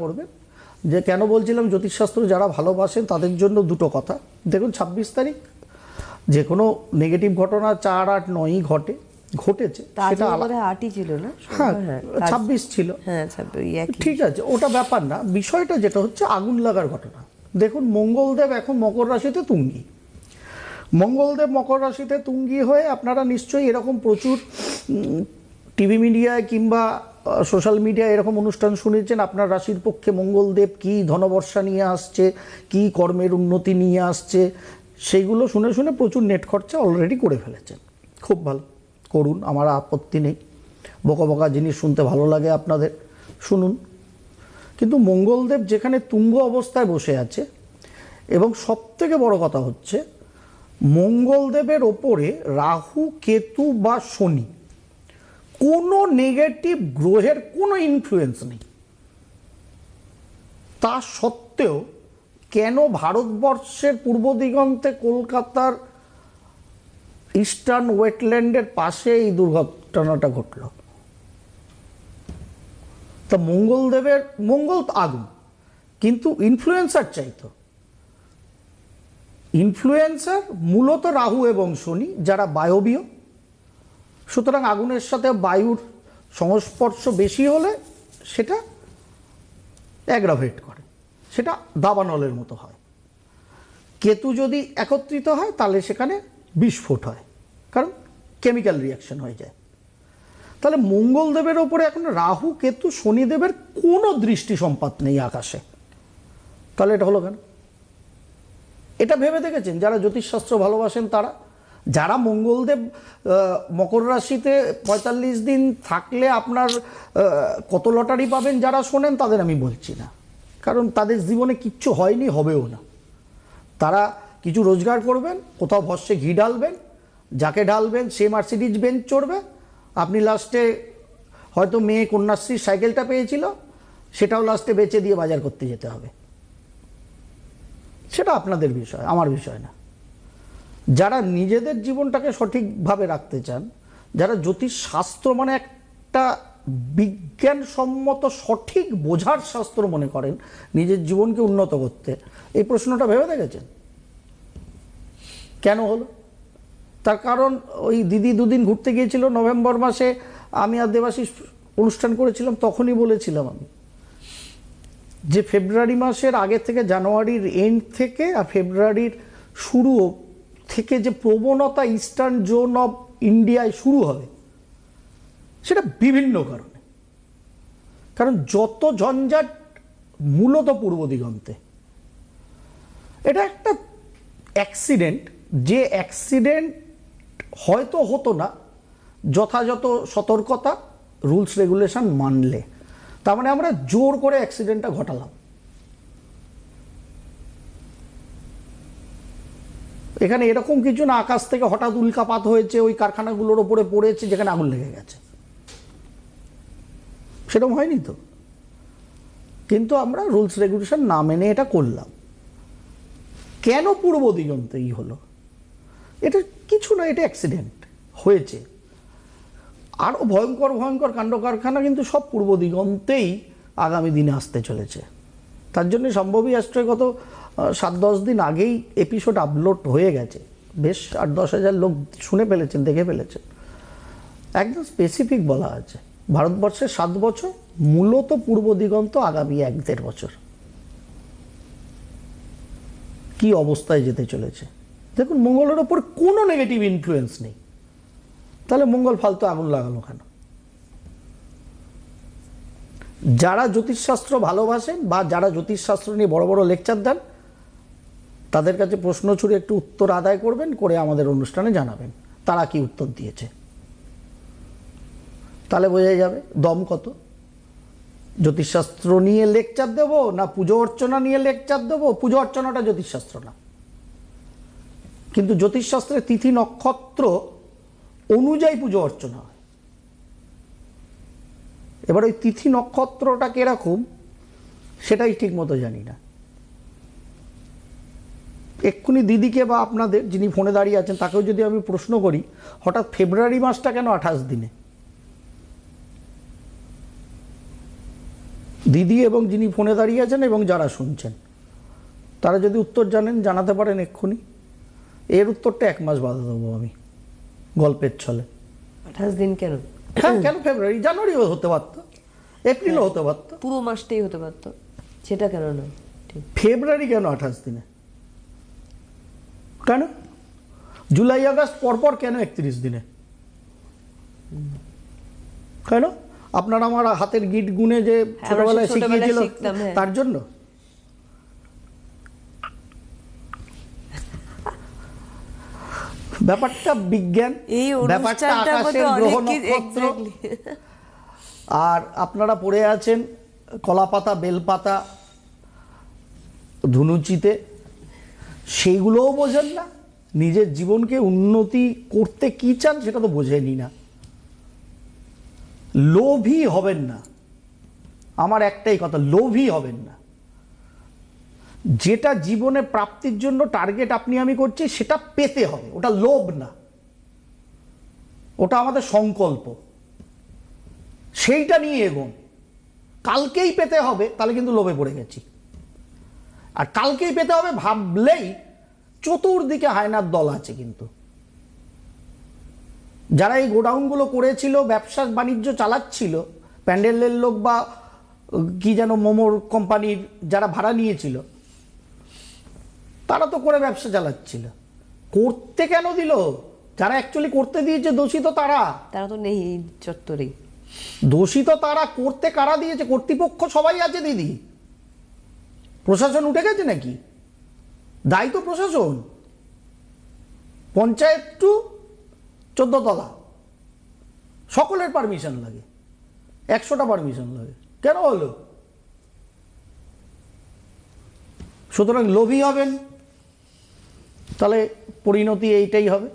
করবেন যে কেন বলছিলাম জ্যোতিষশাস্ত্র যারা ভালোবাসেন তাদের জন্য দুটো কথা। দেখুন 26 তারিখ যে কোনো নেগেটিভ ঘটনা 4, 8, 9ই ঘটেছে, সেটা আটই ছিল না, হ্যাঁ 26 ছিল, হ্যাঁ ঠিক আছে, ওটা ব্যাপার না। বিষয়টা যেটা হচ্ছে আগুন লাগার ঘটনা। দেখুন মঙ্গলদেব এখন মকর রাশিতে তুঙ্গি, মঙ্গলদেব মকর রাশিতে তুঙ্গি হয়ে আপনারা নিশ্চয়ই এরকম প্রচুর টিভি মিডিয়ায় কিংবা সোশ্যাল মিডিয়ায় এরকম অনুষ্ঠান শুনেছেন আপনার রাশির পক্ষে মঙ্গলদেব কি ধনবর্ষা নিয়ে আসছে, কি কর্মের উন্নতি নিয়ে আসছে, সেইগুলো শুনে শুনে প্রচুর নেট খরচা অলরেডি করে ফেলেছেন। খুব ভালো, করুন, আমার আপত্তি নেই। বকা বকা জিনিস শুনতে ভালো লাগে আপনাদের, শুনুন। কিন্তু মঙ্গলদেব যেখানে তুঙ্গ অবস্থায় বসে আছে, এবং সবথেকে বড় কথা হচ্ছে মঙ্গলদেবের ওপরে রাহু, কেতু বা শনি কোনো নেগেটিভ গ্রহের কোনো ইনফ্লুয়েন্স নেই। তা সত্ত্বেও কেন ভারতবর্ষের পূর্ব দিগন্তে কলকাতার ইস্টার্ন ওয়েটল্যান্ডের পাশে এই দুর্ঘটনাটা ঘটল? তা মঙ্গলদেবের, মঙ্গল আগুন, কিন্তু ইনফ্লুয়েন্সার চাইতো, ইনফ্লুয়েন্সার মূলত রাহু এবং শনি যারা বায়বীয়। সুতরাং আগুনের সাথে বায়ুর সংস্পর্শ বেশি হলে সেটা অ্যাগ্রাভেট করে, সেটা দাবানলের মতো হয়। কেতু যদি একত্রিত হয় তাহলে সেখানে বিস্ফোট হয়, কারণ কেমিক্যাল রিয়াকশন হয়ে যায়। তাহলে মঙ্গলদেবের ওপরে এখন রাহু, কেতু, শনিদেবের কোনো দৃষ্টি সম্পাত নেই আকাশে। তাহলে এটা হলো কেন? এটা ভেবে দেখেছেন যারা জ্যোতিষশাস্ত্র ভালোবাসেন তারা? যারা মঙ্গলদেব মকর রাশিতে 45 দিন থাকলে আপনার কত লটারি পাবেন যারা শোনেন, তাদের আমি বলছি না, কারণ তাদের জীবনে কিচ্ছু হয়নি, হবেও না। তারা কিছু রোজগার করবেন, কোথাও ভস্যে ঘি ঢালবেন, যাকে ঢালবেন সে মার্সিডিজ বেঞ্চ চড়বে, আপনি লাস্টে হয়তো মেয়ে কন্যাশ্রীর সাইকেলটা পেয়েছিল, সেটাও লাস্টে বেচে দিয়ে বাজার করতে যেতে হবে। সেটা আপনাদের বিষয়, আমার বিষয় না। যারা নিজেদের জীবনটাকে সঠিকভাবে রাখতে চান, যারা জ্যোতিষ শাস্ত্র মানে একটা বিজ্ঞানসম্মত সঠিক বোঝার শাস্ত্র মনে করেন নিজের জীবনকে উন্নত করতে, এই প্রশ্নটা ভেবে দেখেছেন কেন হলো? তার কারণ ওই দিদি দুদিন ঘুরতে গিয়েছিল নভেম্বর মাসে, আমি আর দেবাশিস অনুষ্ঠান করেছিলাম, তখনই বলেছিলাম আমি যে ফেব্রুয়ারি মাসের আগে থেকে, জানুয়ারির এন্ড থেকে আর ফেব্রুয়ারির শুরু থেকে যে প্রবণতা ইস্টার্ন জোন অফ ইন্ডিয়ায় শুরু হবে, সেটা বিভিন্ন কারণে। কারণ যত ঝঞ্ঝাট মূলত পূর্ব দিগন্তে। এটা একটা অ্যাক্সিডেন্ট, যে অ্যাক্সিডেন্ট হয়তো হতো না যথাযথ সতর্কতা, রুলস রেগুলেশন মানলে। তার মানে আমরা জোর করে অ্যাক্সিডেন্টটা ঘটালাম। এখানে এরকম কিছু না আকাশ থেকে হঠাৎ উল্কাপাত হয়েছে, ওই কারখানাগুলোর ওপরে পড়েছে যেখানে আগুন লেগে গেছে, সেরকম হয়নি তো। কিন্তু আমরা রুলস রেগুলেশন না মেনে এটা করলাম। কেন পূর্ব দিগন্তেই হলো? এটা কিছু না, এটা অ্যাক্সিডেন্ট হয়েছে। আরও ভয়ঙ্কর ভয়ঙ্কর কাণ্ড কারখানা কিন্তু সব পূর্ব দিগন্তেই আগামী দিনে আসতে চলেছে। তার জন্য সম্ভবই আশ্রয় গত 7-10 দিন আগেই এপিসোড আপলোড হয়ে গেছে, বেশ 8-10 হাজার লোক শুনে ফেলেছেন, দেখে ফেলেছেন। একদম স্পেসিফিক বলা আছে ভারতবর্ষের 7 বছর, মূলত পূর্ব দিগন্ত আগামী 1-1.5 বছর কি অবস্থায় যেতে চলেছে। দেখুন মঙ্গলের ওপর কোনো নেগেটিভ ইনফ্লুয়েন্স নেই, তাহলে মঙ্গল ফালতু আগুন লাগালো কেন? যারা জ্যোতিষশাস্ত্র ভালোবাসেন বা যারা জ্যোতিষশাস্ত্র নিয়ে বড় বড় লেকচার দেন, তাদের কাছে প্রশ্ন ছুড়ে একটু উত্তর আদায় করবেন, করে আমাদের অনুষ্ঠানে জানাবেন তারা কি উত্তর দিয়েছে। তাহলে বোঝা যাবে দম কত। জ্যোতিষশাস্ত্র নিয়ে লেকচার দেব না পুজো অর্চনা নিয়ে লেকচার দেব? পুজো অর্চনাটা জ্যোতিষশাস্ত্র না, কিন্তু জ্যোতিষশাস্ত্রের তিথি নক্ষত্র অনুযায়ী পুজো অর্চনা হয়। এবার ওই তিথি নক্ষত্রটা কিরকম সেটাই ঠিক মতো জানি না। এক্ষুনি দিদিকে বা আপনাদের যিনি ফোনে দাঁড়িয়ে আছেন তাকেও যদি আমি প্রশ্ন করি, হঠাৎ ফেব্রুয়ারি মাসটা কেন 28 দিনে? দিদি এবং যিনি ফোনে দাঁড়িয়ে আছেন এবং যারা শুনছেন, তারা যদি উত্তর জানেন জানাতে পারেন এক্ষুনি। এর উত্তরটা 1 মাস বাদে দেবো আমি, গল্পের ছলে। 28 দিন কেন? হ্যাঁ, কেন ফেব্রুয়ারি? জানুয়ারিও হতে পারতো, এপ্রিলও হতে পারতো, পুরো মাসটাই হতে পারতো, সেটা কেন নয়? ঠিক। ফেব্রুয়ারি কেন 28 দিনে? কেন জুলাই আগস্ট পরপর কেন 31 দিনে? কেন? আপনার আমার হাতের গিট গুনে যে ছোটবেলায় শিখিয়েছিল শিখতাম, হ্যাঁ। তার জন্য? ব্যাপারটা বিজ্ঞান, এই ব্যাপারটা অনুষ্ঠানটার মধ্যে আকাশের গ্রহ অনেক নক্ষত্র। exactly। আর আপনারা পড়ে আছেন কলাপাতা, বেলপাতা, ধুনুচিতে, সেইগুলোও বোঝেন না। নিজের জীবনকে উন্নতি করতে কি চান সেটা তো বোঝেনি না। লোভী হবেন না, আমার একটাই কথা, লোভী হবেন না। যেটা জীবনে প্রাপ্তির জন্য টার্গেট আপনি আমি করছি সেটা পেতে হবে, ওটা লোভ না, ওটা আমাদের সংকল্প। সেইটা নিয়ে এগোন। কালকেই পেতে হবে তাহলে কিন্তু লোভে পড়ে গেছি। আর কালকেই পেতে হবে ভাবলেই চতুর্দিকে হায়নার দল আছে। কিন্তু যারা এই গোডাউনগুলো করেছিল, ব্যবসা বাণিজ্য চালাচ্ছিল, প্যান্ডেলের লোক বা কি যেন মোমোর কোম্পানির যারা ভাড়া নিয়েছিল, তারা তো করে ব্যবসা চালাচ্ছিল। করতে কেন দিল? যারা অ্যাকচুয়ালি করতে দিয়েছে দোষী তো তারা। তারা তো নেই এই চত্বরেই। দোষী তো তারা। করতে কারা দিয়েছে? কর্তৃপক্ষ সবাই আছে দিদি। প্রশাসন উঠে গেছে নাকি? দায়ী তো প্রশাসন। পঞ্চায়েত টু 14 তলা সকলের পারমিশন লাগে, 100টা পারমিশন লাগে। কেন হলো? সুতরাং লোভী হবেন, তাহলে পরিণতি এইটাই হবে।